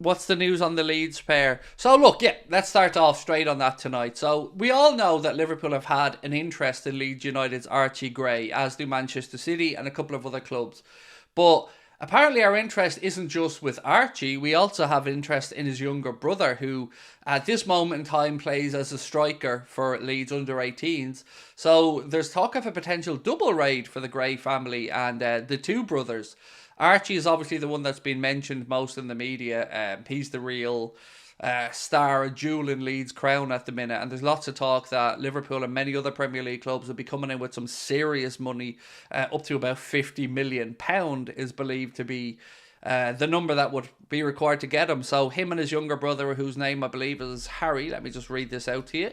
what's the news on the Leeds pair? So look, yeah, let's start off straight on that tonight. So we all know that Liverpool have had an interest in Leeds United's Archie Gray, as do Manchester City and a couple of other clubs. But apparently our interest isn't just with Archie, we also have interest in his younger brother, who at this moment in time plays as a striker for Leeds under-18s. So there's talk of a potential double raid for the Gray family and the two brothers. Archie is obviously the one that's been mentioned most in the media. He's the real star, a jewel in Leeds' crown at the minute. And there's lots of talk that Liverpool and many other Premier League clubs will be coming in with some serious money. Up to about £50 million is believed to be the number that would be required to get him. So him and his younger brother, whose name I believe is Harry. Let me just read this out to you.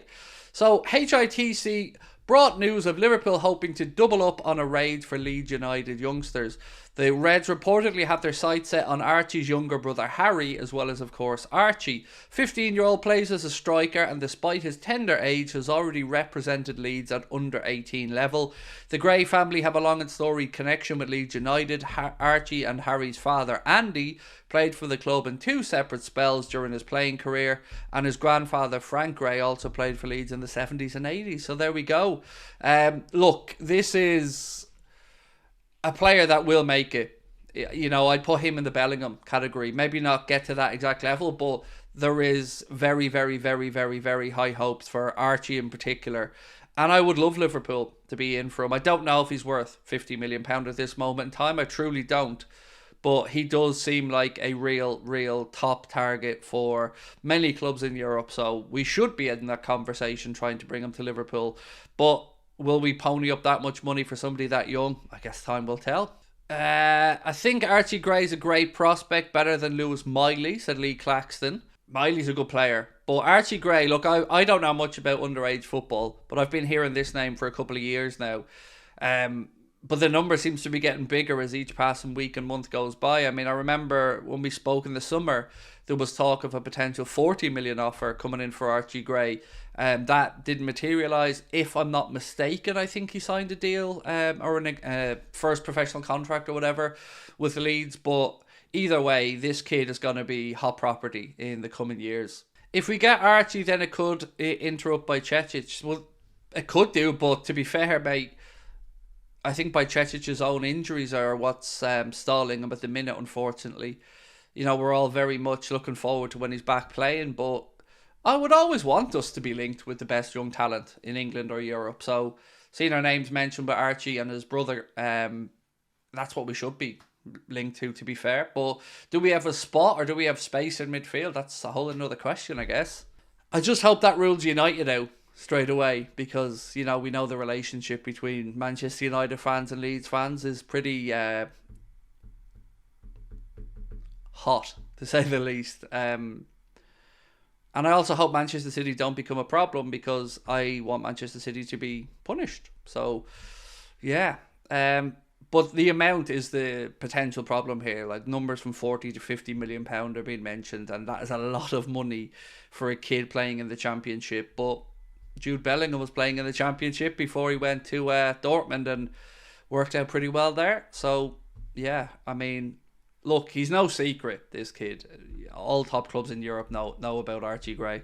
So HITC brought news of Liverpool hoping to double up on a raid for Leeds United youngsters. The Reds reportedly have their sights set on Archie's younger brother Harry, as well as, of course, Archie. 15-year-old plays as a striker and, despite his tender age, has already represented Leeds at under-18 level. The Gray family have a long and storied connection with Leeds United. Archie and Harry's father, Andy, played for the club in two separate spells during his playing career, and his grandfather, Frank Gray, also played for Leeds in the 70s and 80s. So there we go. Look, this is a player that will make it. You know, I'd put him in the Bellingham category. Maybe not get to that exact level, but there is very, very, very, very, very high hopes for Archie in particular. And I would love Liverpool to be in for him. I don't know if he's worth £50 million at this moment in time. I truly don't. But he does seem like a real top target for many clubs in Europe. So we should be in that conversation trying to bring him to Liverpool. But will we pony up that much money for somebody that young? I guess time will tell. I think Archie Gray's a great prospect, better than Lewis Miley, said Lee Claxton. Miley's a good player. But Archie Gray, look, I don't know much about underage football, but I've been hearing this name for a couple of years now. But the number seems to be getting bigger as each passing week and month goes by. I mean, I remember when we spoke in the summer, there was talk of a potential 40 million offer coming in for Archie Gray. That didn't materialise. If I'm not mistaken, I think he signed a deal or a first professional contract or whatever with the Leeds. But either way, this kid is going to be hot property in the coming years. If we get Archie, then it could interrupt by Bajcetic. Well, it could do, but to be fair, mate, I think Bajcetic's own injuries are what's stalling him at the minute, unfortunately. You know, we're all very much looking forward to when he's back playing, but I would always want us to be linked with the best young talent in England or Europe. So, seeing our names mentioned by Archie and his brother, that's what we should be linked to be fair. But do we have a spot or do we have space in midfield? That's a whole another question, I guess. I just hope that rules United out straight away, because, you know, we know the relationship between Manchester United fans and Leeds fans is pretty hot, to say the least. And I also hope Manchester City don't become a problem, because I want Manchester City to be punished. So, yeah. But the amount is the potential problem here. Like, numbers from 40 to 50 million pound are being mentioned, and that is a lot of money for a kid playing in the Championship. But Jude Bellingham was playing in the Championship before he went to Dortmund and worked out pretty well there. So, yeah, I mean, look, he's no secret, this kid. All top clubs in Europe know about Archie Gray.